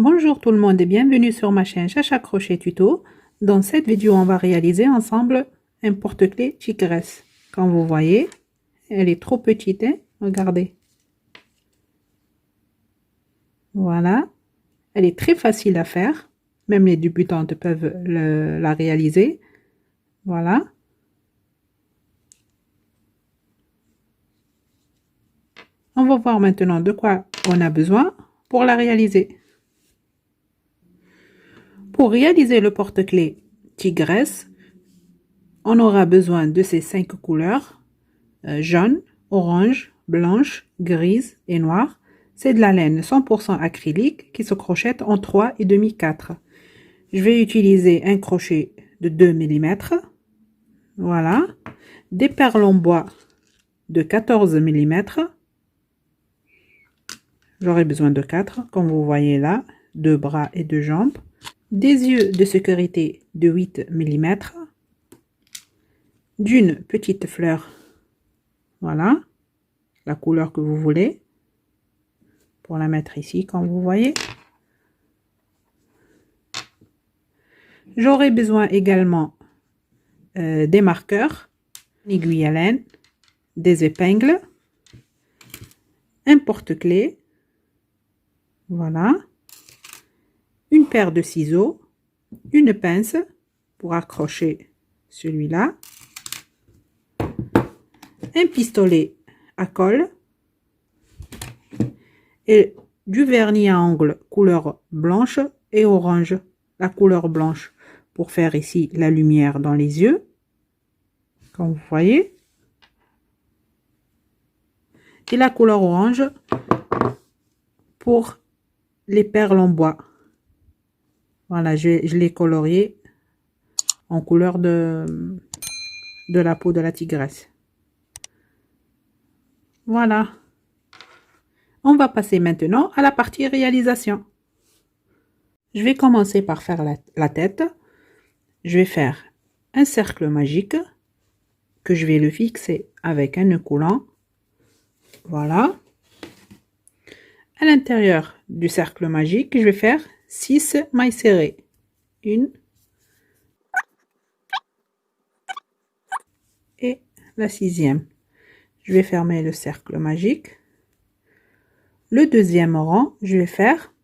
Bonjour tout le monde et bienvenue sur ma chaîne Chacha Crochet Tuto. Dans cette vidéo, on va réaliser ensemble un porte-clés tigresse. Comme vous voyez, elle est trop petite, hein? Regardez. Voilà. Elle est très facile à faire. Même les débutantes peuvent la réaliser. Voilà. On va voir maintenant de quoi on a besoin pour la réaliser. Pour réaliser le porte-clés tigresse, on aura besoin de ces 5 couleurs, jaune, orange, blanche, grise et noire. C'est de la laine 100% acrylique qui se crochette en 3,5-4. Je vais utiliser un crochet de 2 mm. Voilà. Des perles en bois de 14 mm. J'aurai besoin de 4, comme vous voyez là, 2 bras et 2 jambes. Des yeux de sécurité de 8 mm. D'une petite fleur, voilà, la couleur que vous voulez, pour la mettre ici, comme vous voyez. J'aurai besoin également des marqueurs, une aiguille à laine, des épingles, un porte-clés, voilà, une paire de ciseaux, une pince pour accrocher celui-là, un pistolet à colle et du vernis à ongles couleur blanche et orange, la couleur blanche pour faire ici la lumière dans les yeux, comme vous voyez, et la couleur orange pour les perles en bois. Voilà, je l'ai colorié en couleur de la peau de la tigresse. Voilà. On va passer maintenant à la partie réalisation. Je vais commencer par faire la tête. Je vais faire un cercle magique que je vais le fixer avec un nœud coulant. Voilà. À l'intérieur du cercle magique, je vais faire 6 mailles serrées. 1 et la 6e. Je vais fermer le cercle magique. Le deuxième rang, je vais faire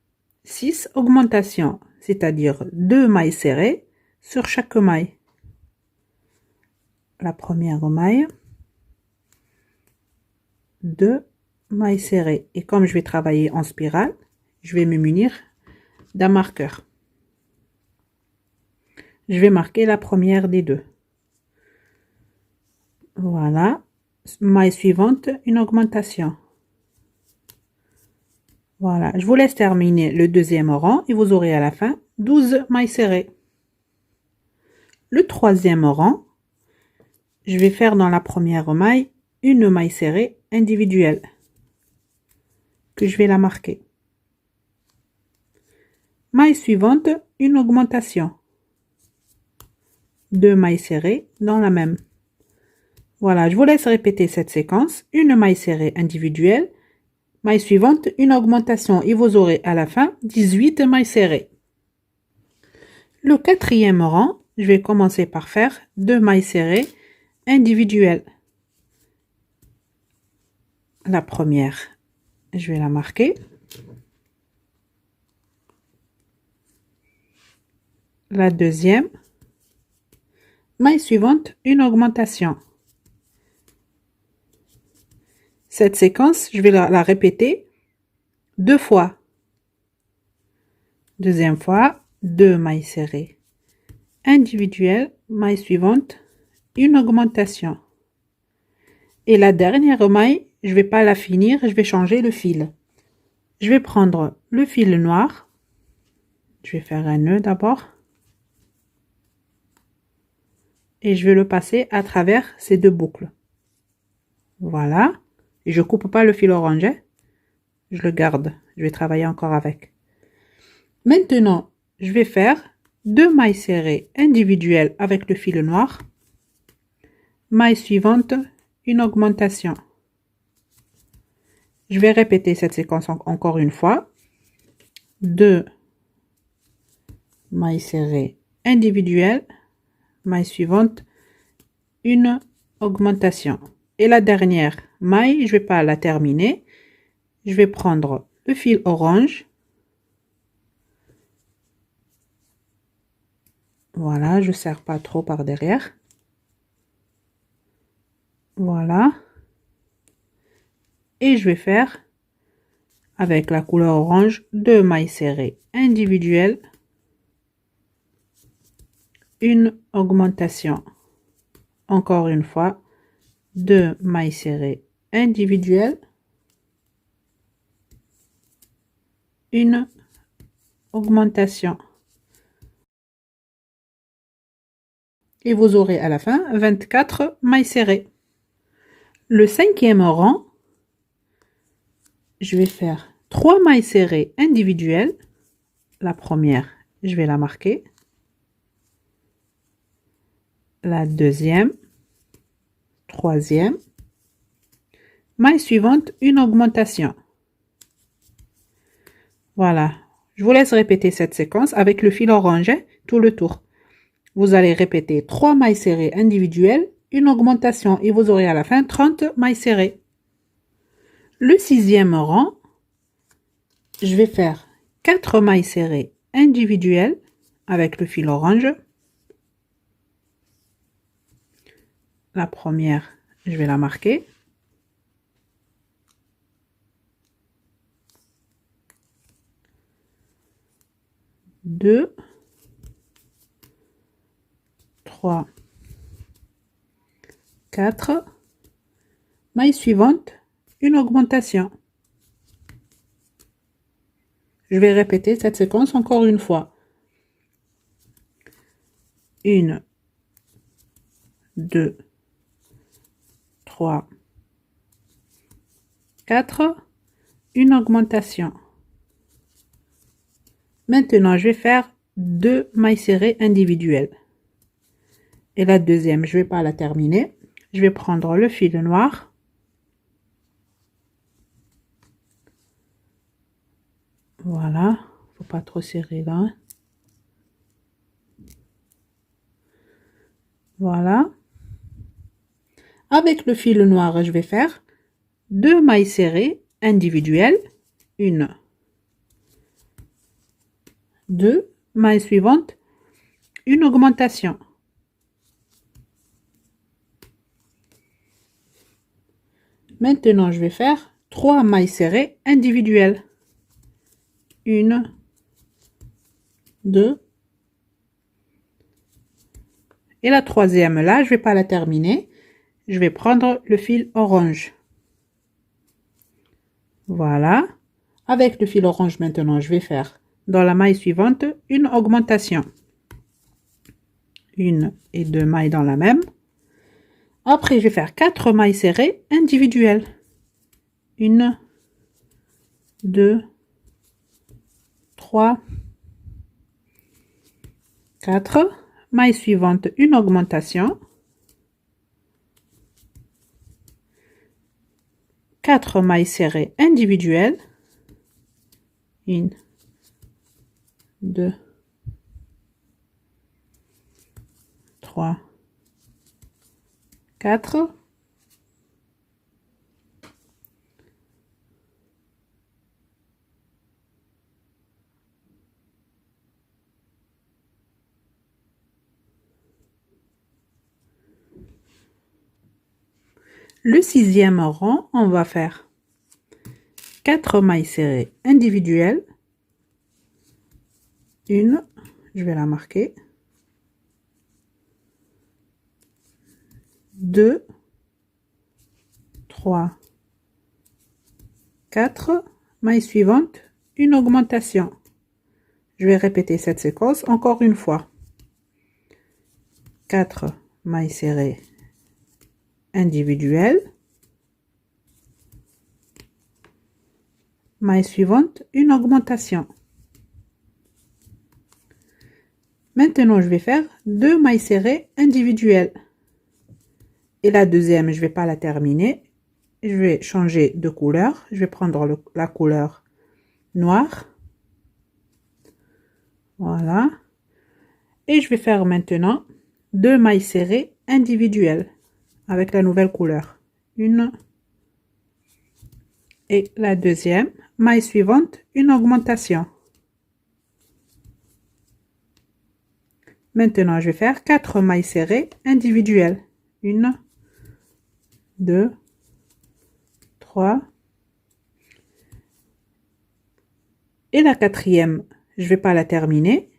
6 augmentations, c'est-à-dire 2 mailles serrées sur chaque maille. La première maille, 2 mailles serrées. Et comme je vais travailler en spirale, je vais me munir d'un marqueur. Je vais marquer la première des deux. Voilà. Maille suivante, une augmentation. Voilà, je vous laisse terminer le deuxième rang et vous aurez à la fin 12 mailles serrées. Le troisième rang, je vais faire dans la première maille une maille serrée individuelle que je vais la marquer. Maille suivante, une augmentation. 2 mailles serrées dans la même. Voilà, je vous laisse répéter cette séquence. Une maille serrée individuelle. Maille suivante, une augmentation et vous aurez à la fin 18 mailles serrées. Le quatrième rang, je vais commencer par faire 2 mailles serrées individuelles. La première, je vais la marquer. La deuxième, maille suivante, une augmentation. Cette séquence, je vais la répéter 2 fois. Deuxième fois, 2 mailles serrées individuelles, maille suivante, une augmentation. Et la dernière maille, je ne vais pas la finir, je vais changer le fil. Je vais prendre le fil noir. Je vais faire un nœud d'abord. Et je vais le passer à travers ces 2 boucles. Voilà. Et je coupe pas le fil orange. Je le garde. Je vais travailler encore avec. Maintenant, je vais faire 2 mailles serrées individuelles avec le fil noir. Maille suivante, une augmentation. Je vais répéter cette séquence encore une fois. 2 maille serrée individuelle, maille suivante, une augmentation. Et la dernière maille, je vais pas la terminer. Je vais prendre le fil orange. Voilà, je serre pas trop par derrière. Voilà. Et je vais faire avec la couleur orange 2 mailles serrées individuelles, une augmentation. Encore une fois, 2 mailles serrées individuelles, une augmentation. Et vous aurez à la fin 24 mailles serrées. Le 5e rang, je vais faire 3 mailles serrées individuelles. La première, je vais la marquer. La deuxième, troisième. Maille suivante, une augmentation. Voilà. Je vous laisse répéter cette séquence avec le fil orange, tout le tour. Vous allez répéter 3 mailles serrées individuelles, une augmentation et vous aurez à la fin 30 mailles serrées. Le 6e rang, je vais faire 4 mailles serrées individuelles avec le fil orange. La première, je vais la marquer. Deux, 3, 4. Maille suivante, une augmentation. Je vais répéter cette séquence encore une fois. 1, 2, 3, 4. Une augmentation. Maintenant, je vais faire 2 mailles serrées individuelles. Et la deuxième, je ne vais pas la terminer. Je vais prendre le fil noir. Voilà, faut pas trop serrer là. Voilà. Avec le fil noir, je vais faire 2 mailles serrées individuelles. 1, 2, maille suivante, une augmentation. Maintenant, je vais faire 3 mailles serrées individuelles. 1, 2. Et la troisième, là, je vais pas la terminer. Je vais prendre le fil orange. Voilà. Avec le fil orange, maintenant, je vais faire dans la maille suivante une augmentation. 1 et 2 mailles dans la même. Après, je vais faire 4 mailles serrées individuelles. 1, 2, 3, 4. Maille suivante, une augmentation. 4 mailles serrées individuelles. 1, 2, 3, 4. Le 6e rang, on va faire 4 mailles serrées individuelles. 1, je vais la marquer. 2, 3, 4. Maille suivante, une augmentation. Je vais répéter cette séquence encore une fois. 4 mailles serrées individuelles. Maille suivante, une augmentation. Maintenant, je vais faire 2 mailles serrées individuelles. Et la deuxième, je ne vais pas la terminer. Je vais changer de couleur. Je vais prendre la couleur noire. Voilà. Et je vais faire maintenant 2 mailles serrées individuelles avec la nouvelle couleur. Une et la deuxième. Maille suivante, une augmentation. Maintenant, je vais faire 4 mailles serrées individuelles. 1, 2, 3. Et la quatrième, je ne vais pas la terminer.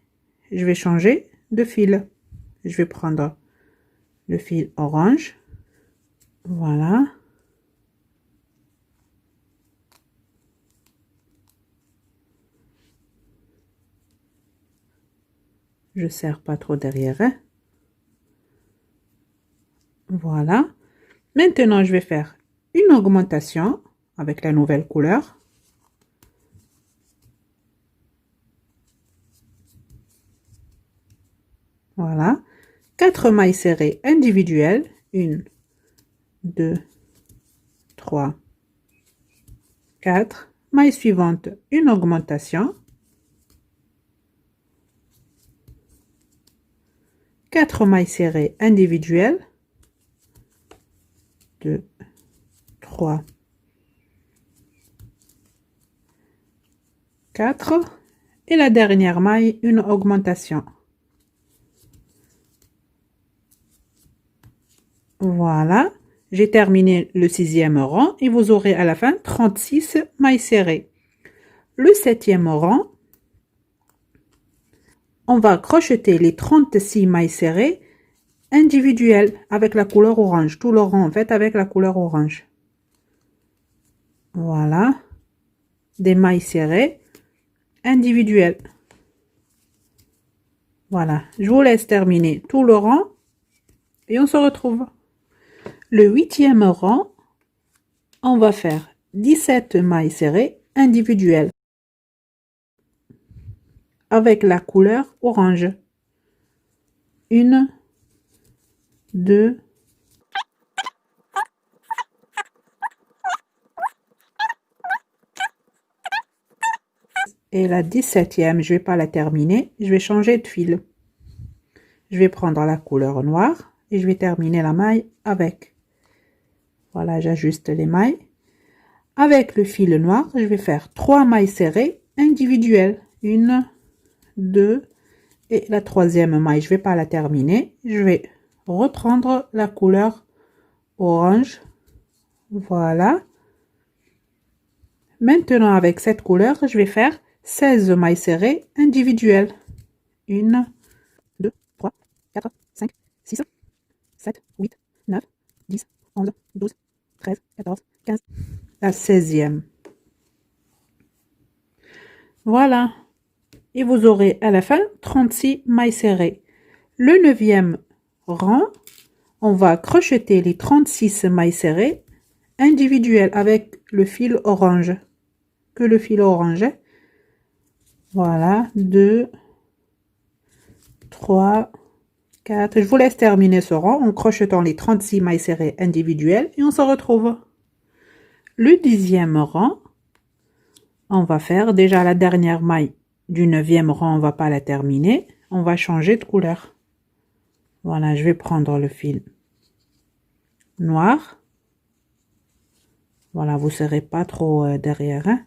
Je vais changer de fil. Je vais prendre le fil orange. Voilà. Je serre pas trop derrière. Hein. Voilà. Maintenant, je vais faire une augmentation avec la nouvelle couleur. Voilà. 4 mailles serrées individuelles. 1, 2, 3, 4. Maille suivante, une augmentation. 4 mailles serrées individuelles. 2, 3, 4. Et la dernière maille, une augmentation. Voilà, j'ai terminé le 6e rang et vous aurez à la fin 36 mailles serrées. Le 7e rang, on va crocheter les 36 mailles serrées individuelles avec la couleur orange. Tout le rang en fait avec la couleur orange. Voilà, des mailles serrées individuelles. Voilà, je vous laisse terminer tout le rang et on se retrouve. Le 8e rang, on va faire 17 mailles serrées individuelles avec la couleur orange. 1, 2, et la 17e, je vais pas la terminer, je vais changer de fil. Je vais prendre la couleur noire et je vais terminer la maille avec. Voilà, j'ajuste les mailles. Avec le fil noir, je vais faire 3 mailles serrées individuelles. 1, 2 et la 3e maille, je vais pas la terminer. Je vais reprendre la couleur orange. Voilà. Maintenant, avec cette couleur, je vais faire 16 mailles serrées individuelles. 1, 2, 3, 4, 5, 6, 7, 8, 9, 10, 11, 12, 13, 14, 15. La 16e. Voilà. Et vous aurez à la fin 36 mailles serrées. Le 9e rang, on va crocheter les 36 mailles serrées individuelles avec le fil orange. Que le fil orange. Voilà, 2, 3, 4. Je vous laisse terminer ce rang en crochetant les 36 mailles serrées individuelles et on se retrouve. Le 10e rang, on va faire déjà la dernière maille du 9e rang, on va pas la terminer. On va changer de couleur. Voilà, je vais prendre le fil noir. Voilà, vous ne serrez pas trop derrière. Hein.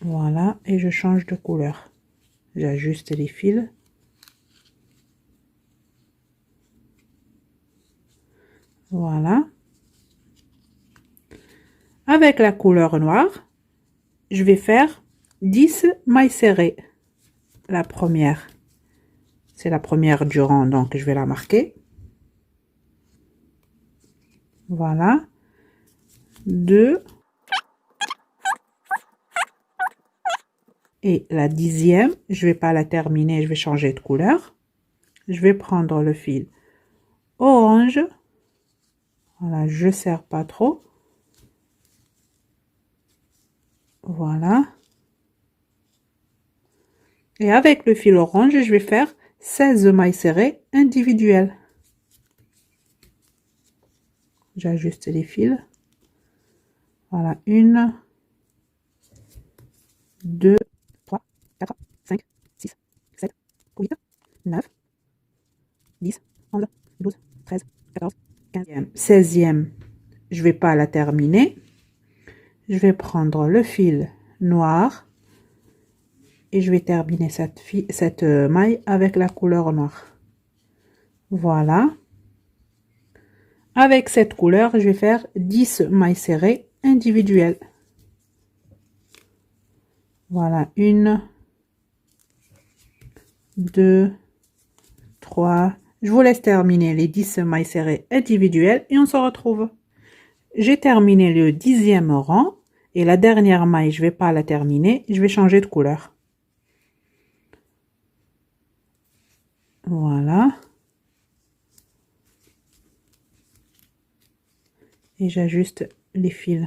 Voilà, et je change de couleur. J'ajuste les fils. Voilà. Avec la couleur noire, je vais faire 10 mailles serrées. La première, c'est la première du rang, donc je vais la marquer. Voilà. 2. Et la 10e, je vais pas la terminer, je vais changer de couleur. Je vais prendre le fil orange. Voilà, je serre pas trop. Voilà. Et avec le fil orange, je vais faire 16 mailles serrées individuelles. J'ajuste les fils. Voilà, 1, 2, 3, 4, 5, 6, 7, 9, 10, 11, 12, 13, 14, 15e, 16e. Je ne vais pas la terminer. Je vais prendre le fil noir et je vais terminer cette maille avec la couleur noire. Voilà. Avec cette couleur, je vais faire 10 mailles serrées individuelles. Voilà, 1, 2, 3. Je vous laisse terminer les 10 mailles serrées individuelles et on se retrouve. J'ai terminé le 10e rang et la dernière maille, je vais pas la terminer, je vais changer de couleur. Voilà. Et j'ajuste les fils.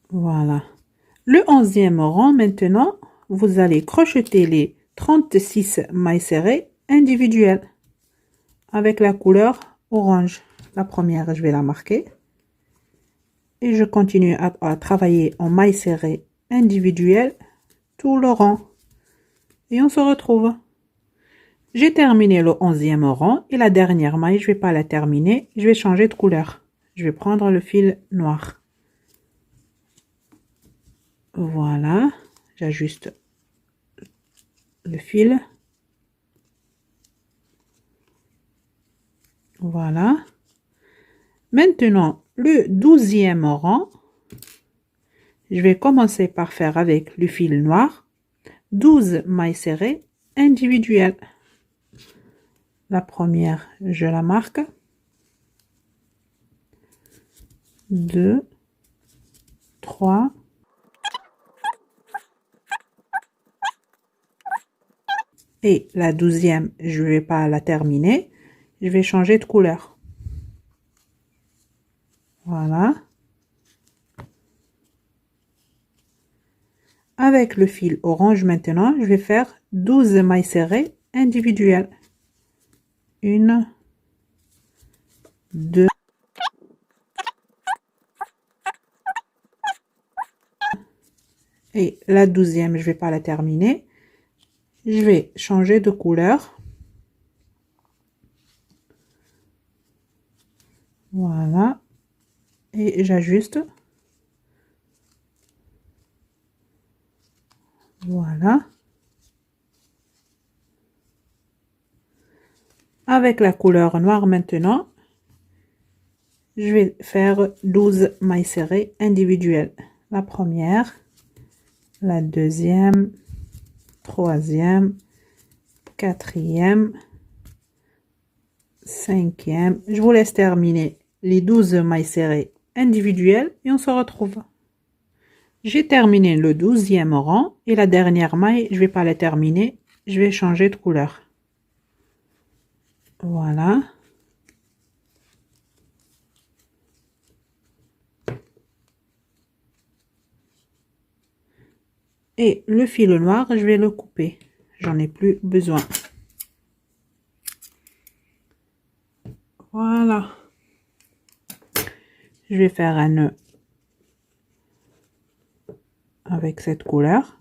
Voilà. Le 11e rang, maintenant, vous allez crocheter les 36 mailles serrées individuelles avec la couleur orange. La première, je vais la marquer. Et je continue à travailler en mailles serrées individuelles tout le rang. Et on se retrouve. J'ai terminé le 11e rang et la dernière maille, je vais pas la terminer, je vais changer de couleur. Je vais prendre le fil noir. Voilà, j'ajuste le fil. Voilà. Maintenant, le 12e rang, je vais commencer par faire avec le fil noir 12 mailles serrées individuelles. La première, je la marque. 2, 3, et la 12e, je ne vais pas la terminer. Je vais changer de couleur. Voilà. Avec le fil orange maintenant, je vais faire 12 mailles serrées individuelles. 1, 2, et la 12e, je ne vais pas la terminer. Je vais changer de couleur. Voilà. Et j'ajuste. Voilà. Avec la couleur noire maintenant, je vais faire 12 mailles serrées individuelles. La première, la deuxième, troisième, quatrième, cinquième. Je vous laisse terminer les 12 mailles serrées individuelles et on se retrouve. J'ai terminé le 12e rang et la dernière maille, je vais pas la terminer, je vais changer de couleur. Voilà. Et le fil noir, je vais le couper. J'en ai plus besoin. Voilà. Je vais faire un nœud avec cette couleur.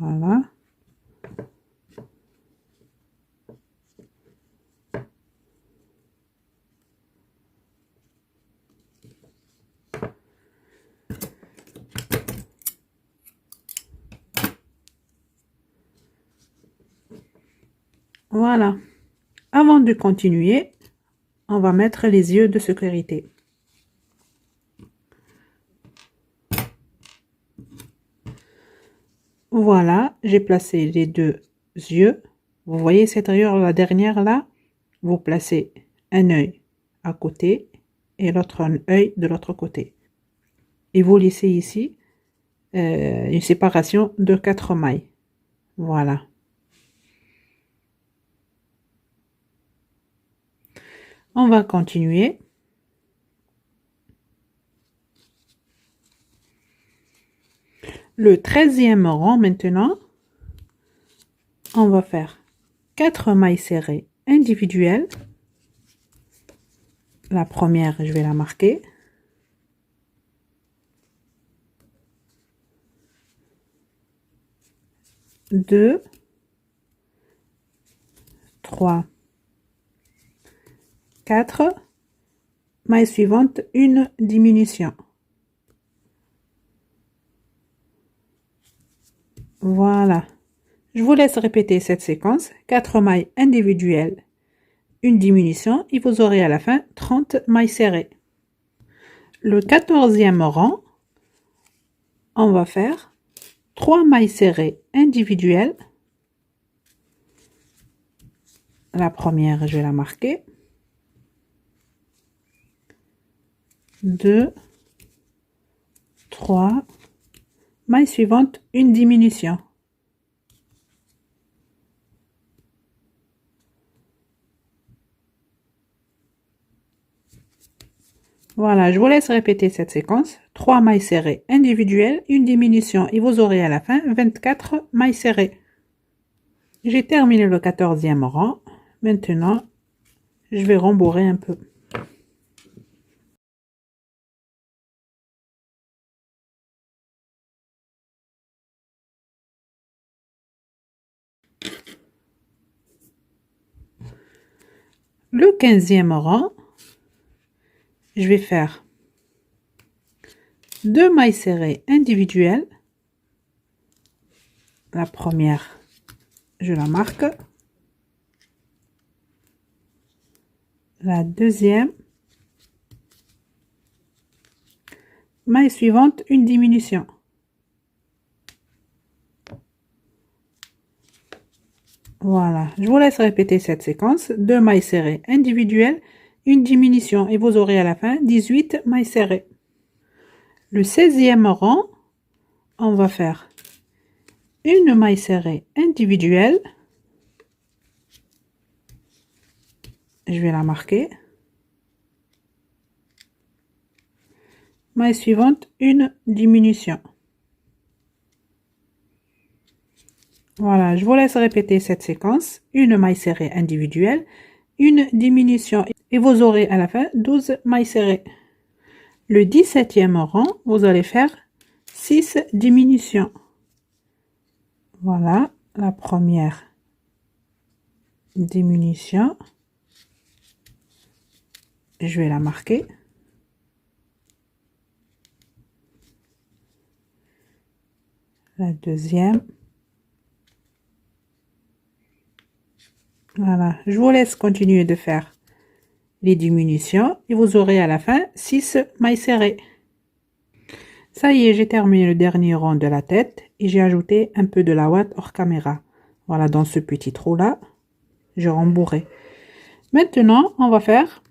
Voilà. Voilà. Avant de continuer, on va mettre les yeux de sécurité. Voilà, j'ai placé les deux yeux. Vous voyez cette rayure, la dernière là? Vous placez un œil à côté et l'autre œil de l'autre côté. Et vous laissez ici une séparation de 4 mailles. Voilà. On va continuer. Le 13e rang maintenant, on va faire 4 mailles serrées individuelles. La première, je vais la marquer. 2, 3, 4. Maille suivante, une diminution. Voilà. Je vous laisse répéter cette séquence. 4 mailles individuelles, une diminution, et vous aurez à la fin 30 mailles serrées. Le 14e rang, on va faire 3 mailles serrées individuelles. La première, je vais la marquer. 2, 3, maille suivante, une diminution. Voilà, je vous laisse répéter cette séquence. 3 mailles serrées individuelles, une diminution, et vous aurez à la fin 24 mailles serrées. J'ai terminé le 14e rang. Maintenant, je vais rembourrer un peu. Le 15e rang, je vais faire 2 mailles serrées individuelles. La première, je la marque. La deuxième, maille suivante, une diminution. Voilà, je vous laisse répéter cette séquence. 2 mailles serrées individuelles, une diminution, et vous aurez à la fin 18 mailles serrées. Le 16e rang, on va faire une maille serrée individuelle. Je vais la marquer. Maille suivante, une diminution. Voilà, je vous laisse répéter cette séquence. Une maille serrée individuelle, une diminution, et vous aurez à la fin 12 mailles serrées. Le 17e rang, vous allez faire 6 diminutions. Voilà, la première diminution. Je vais la marquer. La deuxième. Voilà, je vous laisse continuer de faire les diminutions et vous aurez à la fin 6 mailles serrées. Ça y est, j'ai terminé le dernier rang de la tête et j'ai ajouté un peu de la ouate hors caméra. Voilà, dans ce petit trou là, j'ai rembourré. Maintenant, on va faire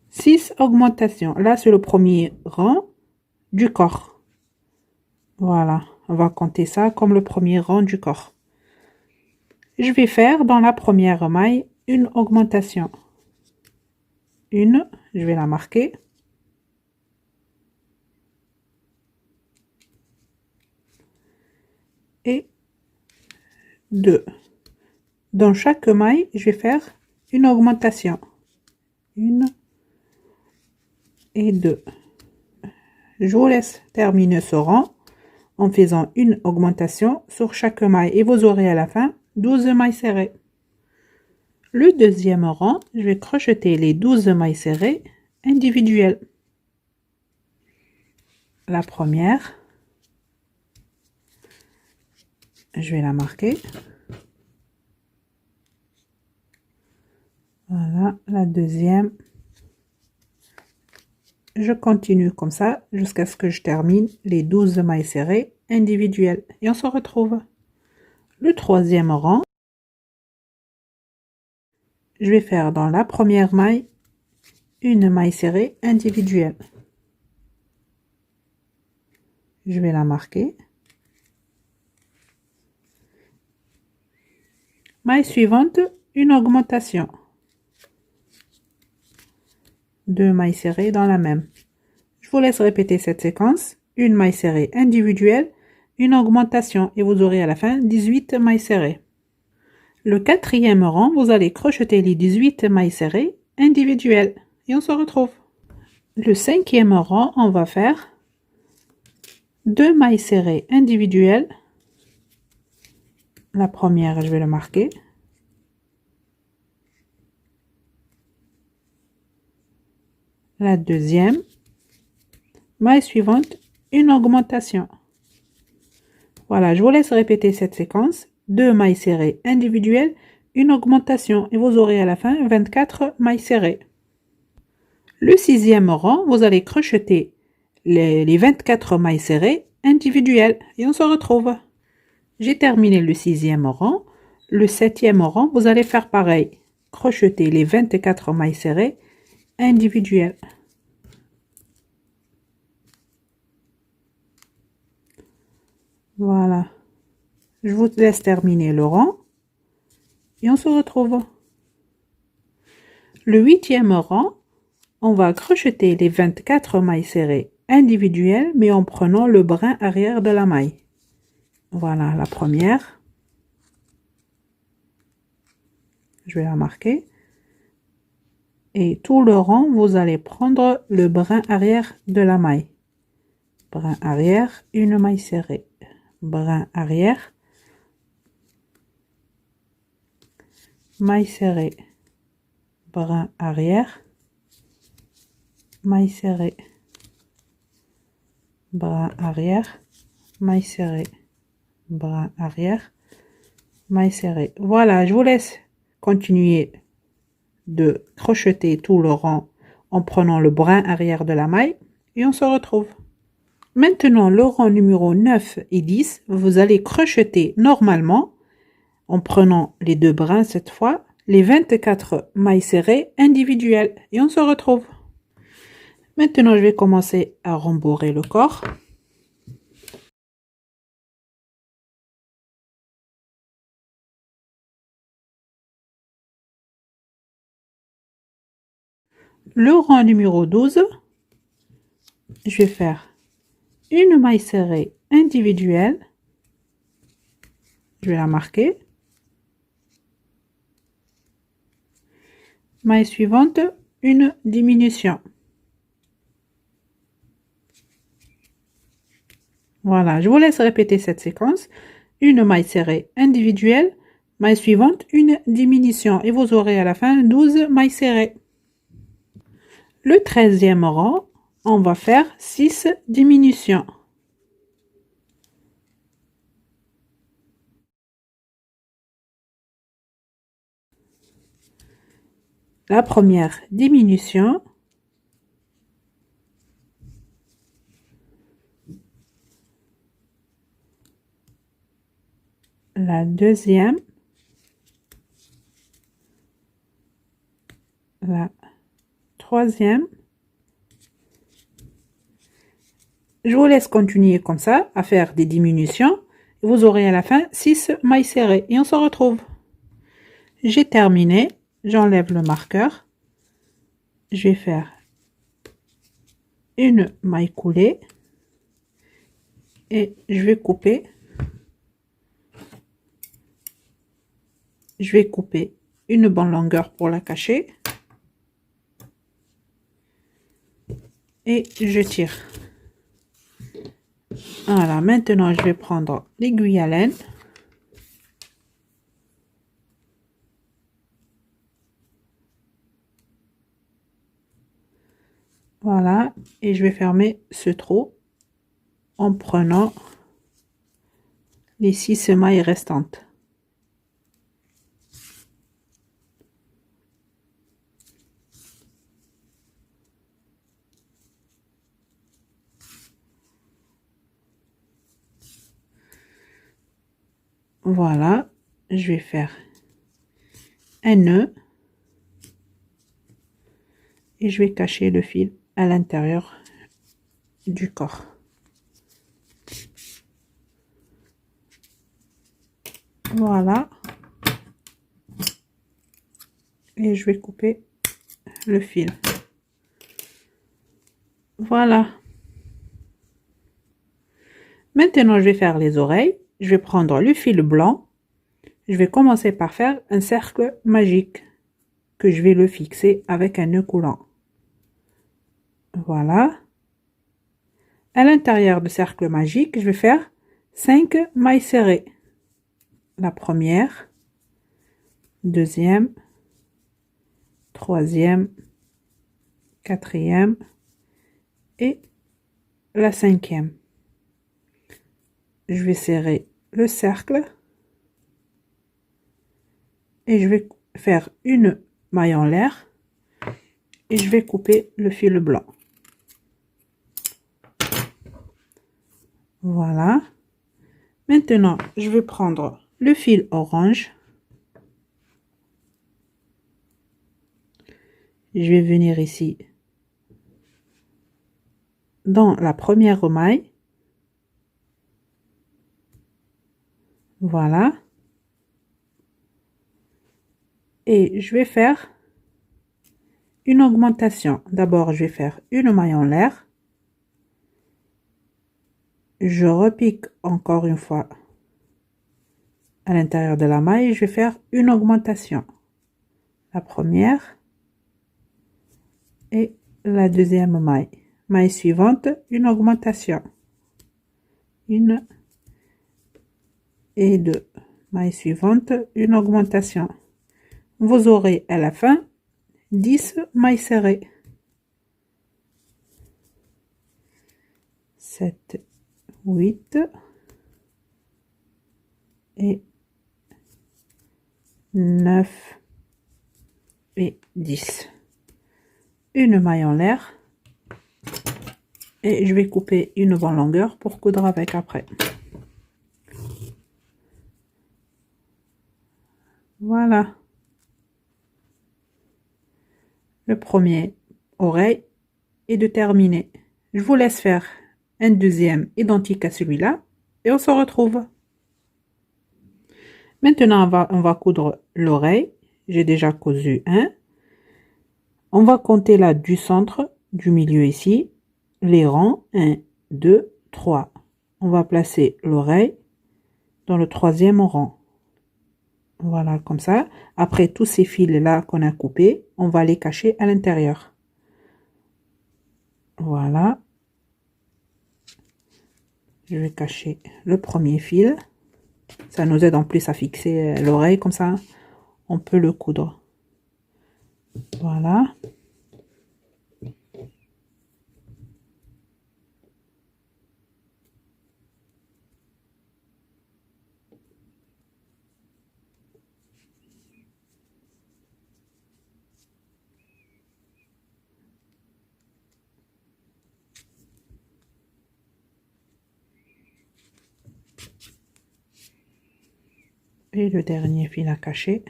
6 augmentations. Là, c'est le premier rang du corps. Voilà, on va compter ça comme le premier rang du corps. Je vais faire dans la première maille une augmentation. Une, je vais la marquer. Et 2. Dans chaque maille, je vais faire une augmentation. 1 et 2. Je vous laisse terminer ce rang en faisant une augmentation sur chaque maille et vous aurez à la fin 12 mailles serrées. Le deuxième rang, je vais crocheter les 12 mailles serrées individuelles. La première, je vais la marquer. Voilà, la deuxième. Je continue comme ça jusqu'à ce que je termine les 12 mailles serrées individuelles. Et on se retrouve. Le troisième rang, je vais faire dans la première maille une maille serrée individuelle. Je vais la marquer. Maille suivante, une augmentation. 2 mailles serrées dans la même. Je vous laisse répéter cette séquence. Une maille serrée individuelle, une augmentation et vous aurez à la fin 18 mailles serrées. Le quatrième rang, vous allez crocheter les 18 mailles serrées individuelles et on se retrouve. Le cinquième rang, on va faire 2 mailles serrées individuelles. La première, je vais le marquer. La deuxième, maille suivante, une augmentation. Voilà, je vous laisse répéter cette séquence. 2 mailles serrées individuelles, une augmentation et vous aurez à la fin 24 mailles serrées. Le sixième rang, vous allez crocheter les 24 mailles serrées individuelles et on se retrouve. J'ai terminé le sixième rang. Le septième rang, vous allez faire pareil. Crocheter les 24 mailles serrées individuelles. Voilà. Je vous laisse terminer le rang et on se retrouve. Le huitième rang, on va crocheter les 24 mailles serrées individuelles mais en prenant le brin arrière de la maille. Voilà la première. Je vais la marquer. Et tout le rang, vous allez prendre le brin arrière de la maille. Brin arrière, une maille serrée. Brin arrière, maille serrée. Brin arrière, maille serrée. Brin arrière, maille serrée. Brin arrière, maille serrée. Voilà, je vous laisse continuer de crocheter tout le rang en prenant le brin arrière de la maille et on se retrouve. Maintenant, le rang numéro 9 et 10, vous allez crocheter normalement en prenant les deux brins cette fois, les 24 mailles serrées individuelles et on se retrouve. Maintenant, je vais commencer à rembourrer le corps. Le rang numéro 12, je vais faire une maille serrée individuelle. Je vais la marquer. Maille suivante, une diminution. Voilà, je vous laisse répéter cette séquence. Une maille serrée individuelle, maille suivante, une diminution. Et vous aurez à la fin 12 mailles serrées. Le 13e rang, on va faire 6 diminutions. La première diminution. La deuxième. La troisième. Je vous laisse continuer comme ça à faire des diminutions. Vous aurez à la fin 6 mailles serrées et on se retrouve. J'ai terminé. J'enlève le marqueur. Je vais faire une maille coulée et je vais couper. Je vais couper une bonne longueur pour la cacher. Et je tire. Voilà, maintenant je vais prendre l'aiguille à laine. Voilà, et je vais fermer ce trou en prenant les 6 mailles restantes. Voilà, je vais faire un nœud et je vais cacher le fil à l'intérieur du corps. Voilà, et je vais couper le fil. Voilà. Maintenant, je vais faire les oreilles. Je vais prendre le fil blanc. je vais commencer par faire un cercle magique que je vais le fixer avec un nœud coulant. Voilà. À l'intérieur du cercle magique, je vais faire 5 mailles serrées. La première, deuxième, troisième, quatrième et la cinquième. Je vais serrer le cercle et je vais faire une maille en l'air et je vais couper le fil blanc. Voilà. Maintenant, je vais prendre le fil orange. Je vais venir ici dans la première maille. Voilà. Et je vais faire une augmentation. D'abord, je vais faire une maille en l'air. Je repique encore une fois à l'intérieur de la maille et je vais faire une augmentation. La première et la deuxième maille. Maille suivante, une augmentation. Une et deux. Maille suivante, une augmentation. Vous aurez à la fin 10 mailles serrées. 7, 8 et 9 et 10. Une maille en l'air et je vais couper une bonne longueur pour coudre avec après. Voilà. Le premier oreille est de terminer. Je vous laisse faire un deuxième identique à celui-là et on se retrouve. Maintenant, on va coudre l'oreille. J'ai déjà cousu un. On va compter là du centre, du milieu ici, les rangs 1, 2, 3. On va placer l'oreille dans le troisième rang. Voilà, comme ça. Après, tous ces fils-là qu'on a coupés, on va les cacher à l'intérieur. Voilà. Je vais cacher le premier fil. Ça nous aide en plus à fixer l'oreille, comme ça, on peut le coudre. Voilà. Et le dernier fil à cacher.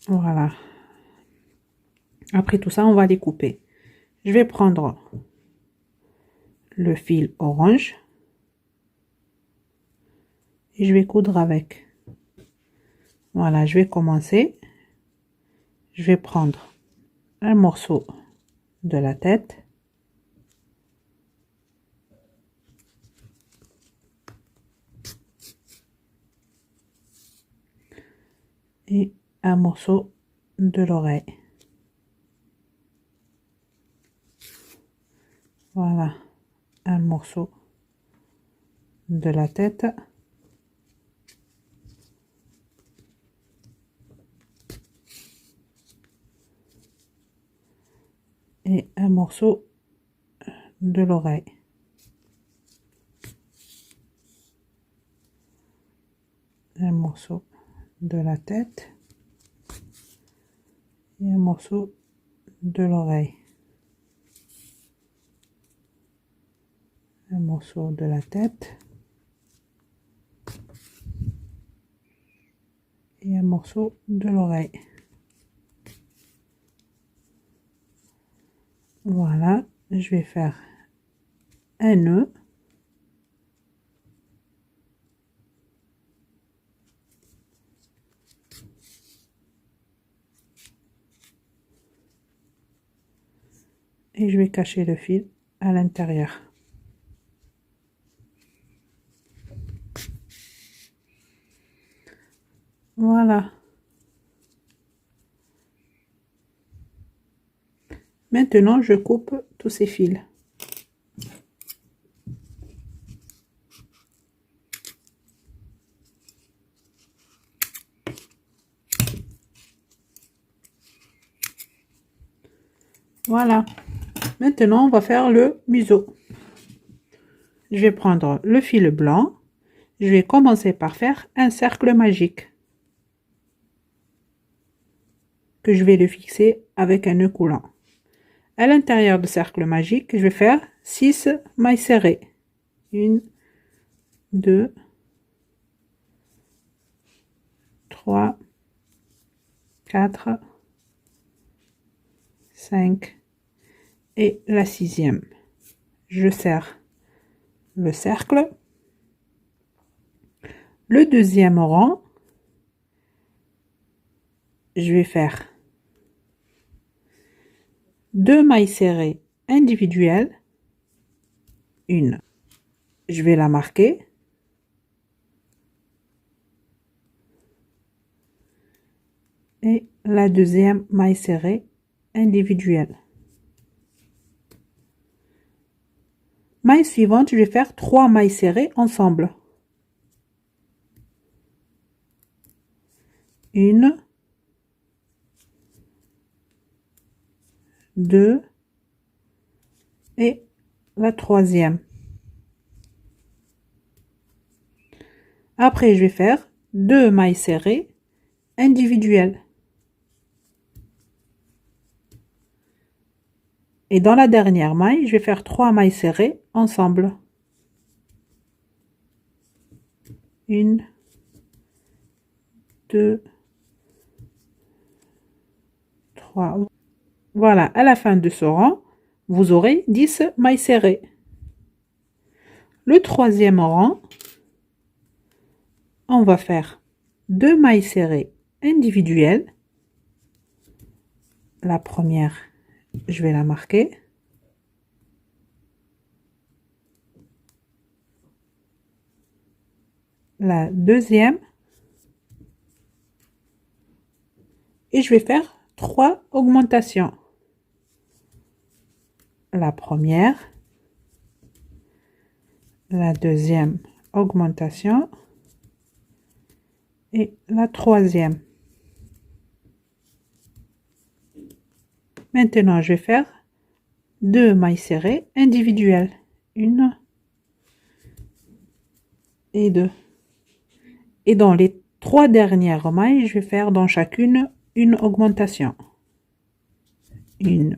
Voilà. Après tout ça, on va les couper. Je vais prendre le fil orange et je vais coudre avec. Voilà, je vais commencer. Je vais prendre un morceau de la tête. Et un morceau de l'oreille. Voilà, un morceau de la tête. Et un morceau de l'oreille. Un morceau de la tête et un morceau de l'oreille. Un morceau de la tête et un morceau de l'oreille. Voilà, je vais faire un nœud. Et je vais cacher le fil à l'intérieur. Voilà. Maintenant, je coupe tous ces fils. Voilà. Maintenant, on va faire le museau. Je vais prendre le fil blanc. Je vais commencer par faire un cercle magique que je vais le fixer avec un nœud coulant. À l'intérieur du cercle magique, je vais faire 6 mailles serrées. 1, 2, 3, 4, 5 et la 6e. Je serre le cercle. Le deuxième rang, je vais faire 2 mailles serrées individuelles. Une, je vais la marquer. Et la deuxième maille serrée individuelle. Maille suivante, je vais faire 3 mailles serrées ensemble. 1, 2 et la troisième. Après, je vais faire 2 mailles serrées individuelles. Et dans la dernière maille, je vais faire 3 mailles serrées ensemble. 1, 2, 3. Voilà, à la fin de ce rang, vous aurez 10 mailles serrées. Le troisième rang, on va faire 2 mailles serrées individuelles. La première, je vais la marquer. La deuxième. Et je vais faire 3 augmentations. La première. La deuxième augmentation. Et la troisième. Maintenant, je vais faire 2 mailles serrées individuelles. 1 et 2. Et dans les 3 dernières mailles, je vais faire dans chacune une augmentation. 1,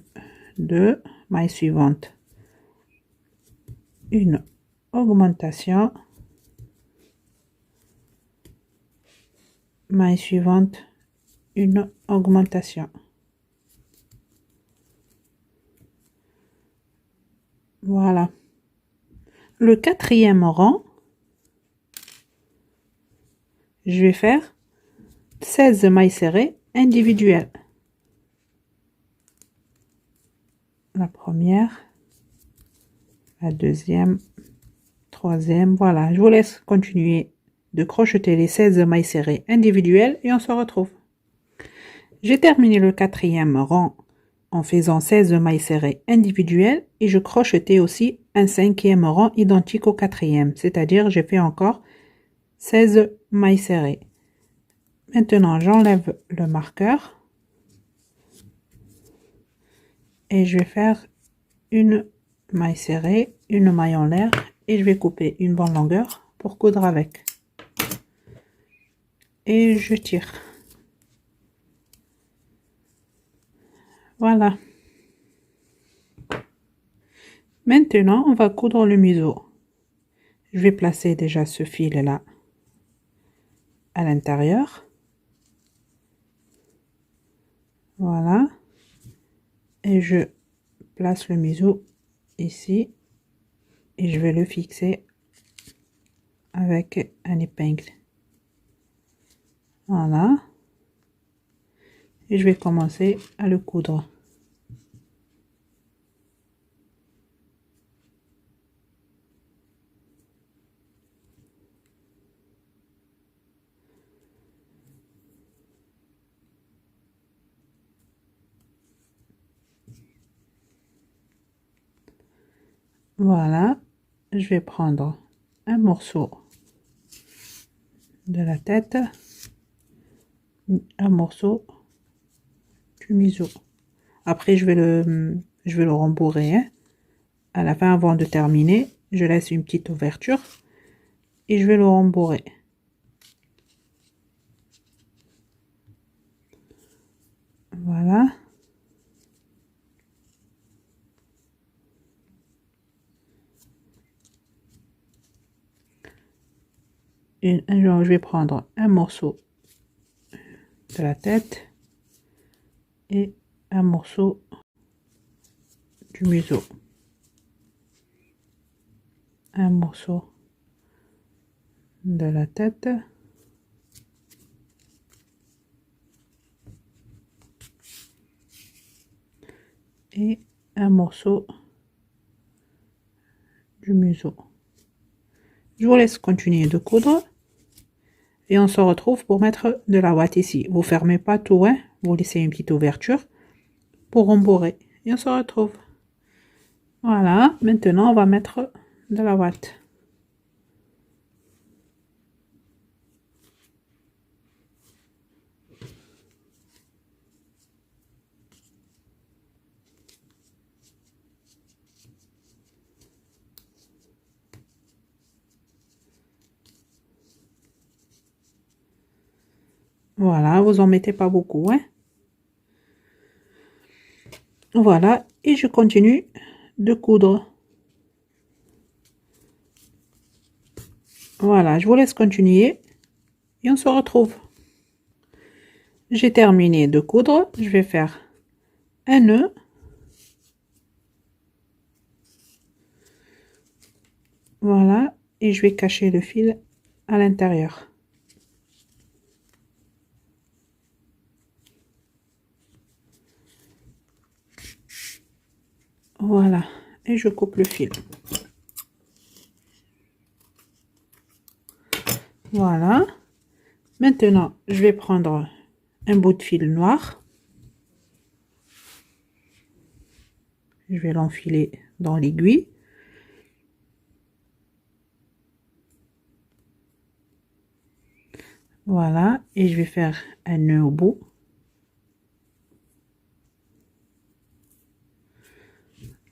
2, maille suivante. Une augmentation. Maille suivante, une augmentation. Voilà. Le quatrième rang, je vais faire 16 mailles serrées individuelles. La première, la deuxième, troisième. Voilà, je vous laisse continuer de crocheter les 16 mailles serrées individuelles et on se retrouve. J'ai terminé le quatrième rang en faisant 16 mailles serrées individuelles et je crochetais aussi un cinquième rang identique au quatrième, c'est-à-dire j'ai fait encore 16 mailles serrées. Maintenant, j'enlève le marqueur et je vais faire une maille serrée, une maille en l'air et je vais couper une bonne longueur pour coudre avec. Et je tire. Voilà. Maintenant, on va coudre le museau. Je vais placer déjà ce fil-là à l'intérieur. Voilà. Et je place le museau ici. Et je vais le fixer avec un épingle. Voilà. Et je vais commencer à le coudre. Voilà, je vais prendre un morceau de la tête, un morceau du museau. Après, je vais le rembourrer, hein. À la fin, avant de terminer, je laisse une petite ouverture et je vais le rembourrer. Voilà. Je vais prendre un morceau de la tête et un morceau du museau. Un morceau de la tête et un morceau du museau. Je vous laisse continuer de coudre et on se retrouve pour mettre de la ouate ici. Vous fermez pas tout, hein, vous laissez une petite ouverture pour rembourrer et on se retrouve. Voilà, maintenant on va mettre de la ouate. Voilà, vous en mettez pas beaucoup, hein. Voilà, et je continue de coudre. Voilà, je vous laisse continuer et on se retrouve. J'ai terminé de coudre, je vais faire un nœud. Voilà, et je vais cacher le fil à l'intérieur. Voilà, et je coupe le fil. Voilà. Maintenant, je vais prendre un bout de fil noir. Je vais l'enfiler dans l'aiguille. Voilà, et je vais faire un nœud au bout.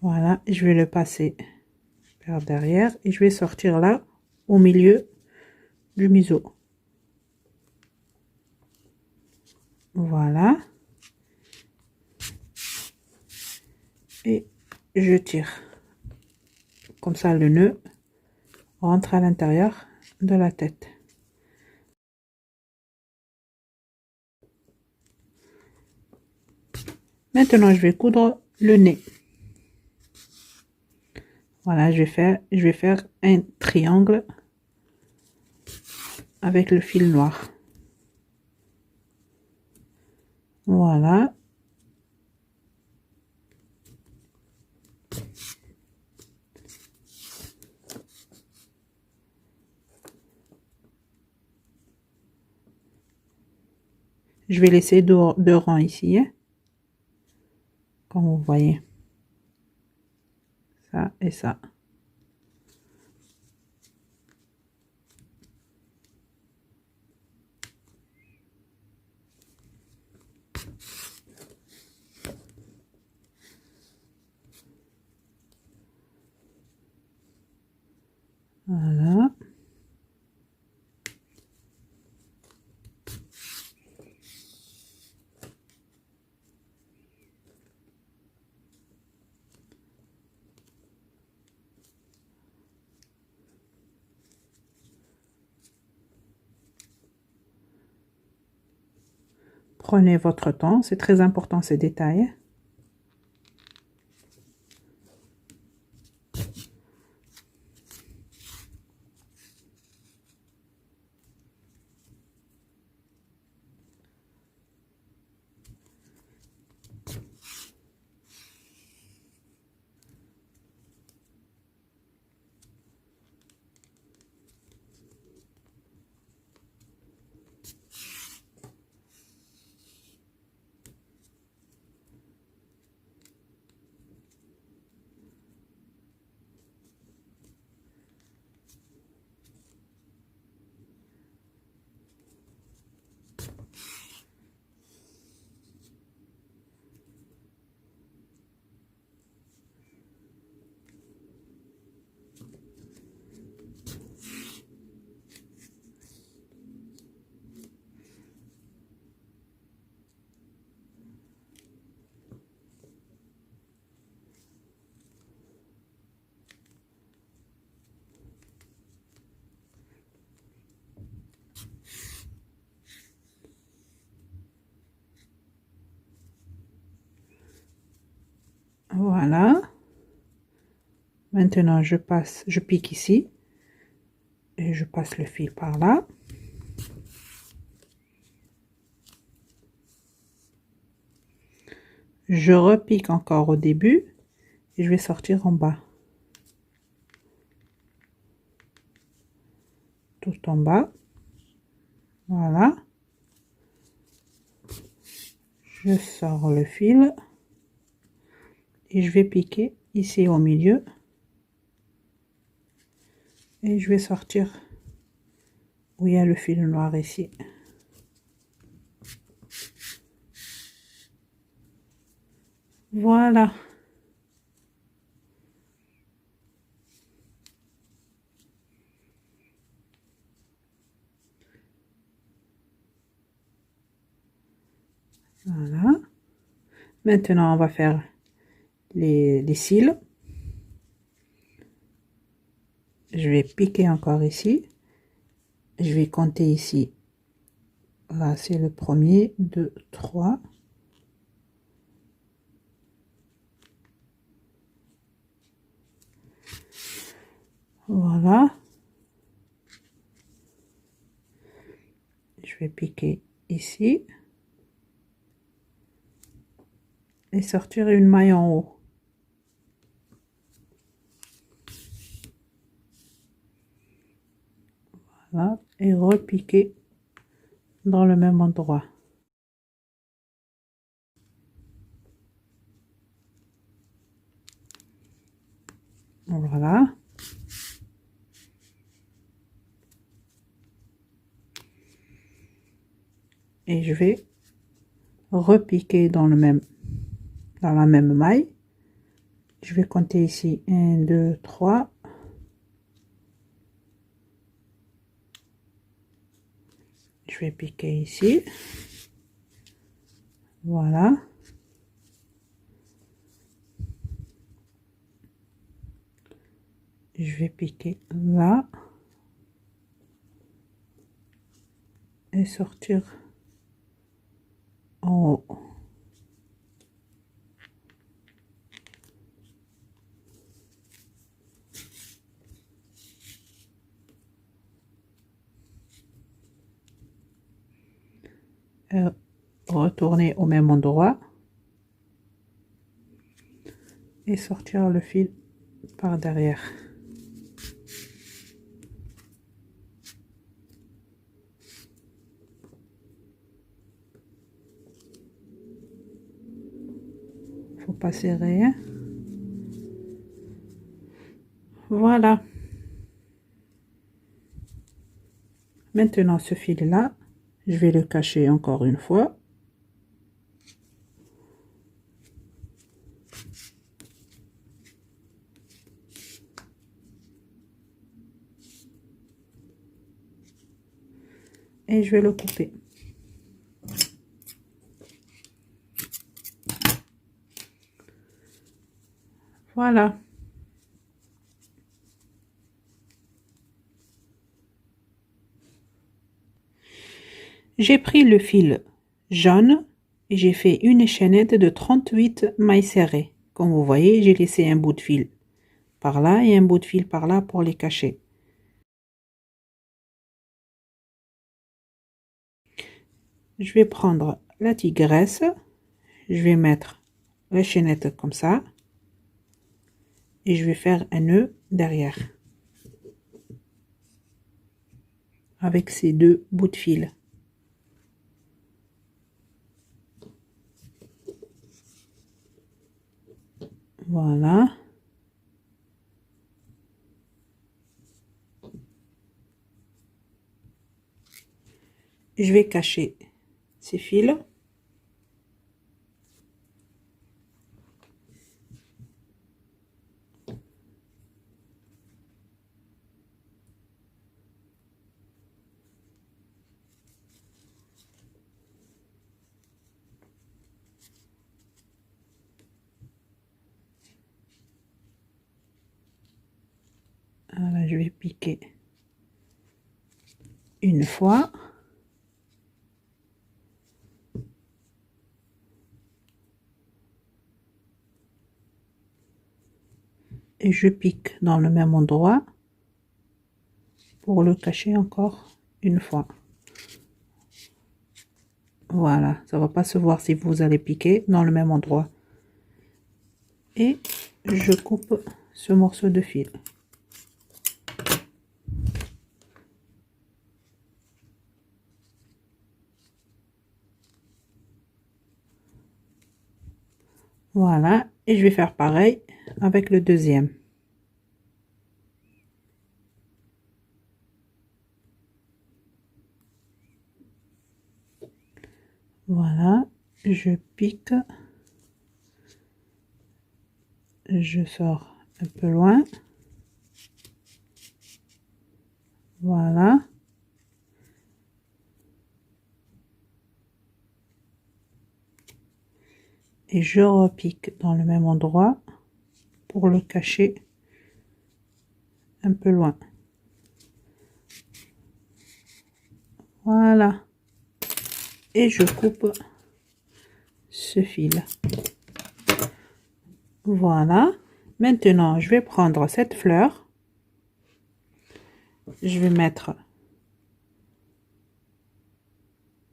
Voilà, je vais le passer par derrière et je vais sortir là au milieu du museau. Voilà. Et je tire. Comme ça, le nœud rentre à l'intérieur de la tête. Maintenant, je vais coudre le nez. Voilà, je vais faire un triangle avec le fil noir. Voilà. Je vais laisser deux rangs ici, hein, comme vous voyez. Ça et ça. Voilà. Prenez votre temps, c'est très important ces détails. Voilà. Maintenant, je pique ici et je passe le fil par là. Je repique encore au début et je vais sortir en bas. Tout en bas. Voilà. Je sors le fil et je vais piquer ici au milieu. Et je vais sortir où il y a le fil noir ici. Voilà. Voilà. Maintenant, on va faire les cils. Je vais piquer encore ici. Je vais compter ici. Là, c'est le premier, 2, 3. Voilà. Je vais piquer ici. Et sortir une maille en haut. Voilà. Et repiquer dans le même endroit. Voilà. Et je vais repiquer dans la même maille. Je vais compter ici 1, 2, 3. Je vais piquer ici. Voilà. Je vais piquer là. Et sortir en haut. Retourner au même endroit. Et sortir le fil par derrière. Faut pas serrer, hein. Voilà. Maintenant, ce fil là, je vais le cacher encore une fois. Et je vais le couper. Voilà. J'ai pris le fil jaune et j'ai fait une chaînette de 38 mailles serrées. Comme vous voyez, j'ai laissé un bout de fil par là et un bout de fil par là pour les cacher. Je vais prendre la tigresse, je vais mettre la chaînette comme ça et je vais faire un nœud derrière avec ces deux bouts de fil. Voilà. Je vais cacher ces fils. Voilà, je vais piquer une fois. et je pique dans le même endroit pour le cacher encore une fois. Voilà, ça va pas se voir si vous allez piquer dans le même endroit. Et je coupe ce morceau de fil. Voilà, et je vais faire pareil avec le deuxième. Voilà, je pique, je sors un peu loin. Voilà. Et je repique dans le même endroit pour le cacher un peu loin. Voilà. Et je coupe ce fil. Voilà. Maintenant, je vais prendre cette fleur. Je vais mettre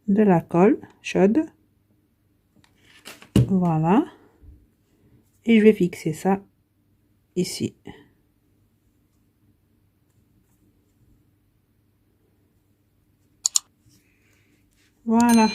de la colle chaude. Voilà. Et je vais fixer ça ici. Voilà.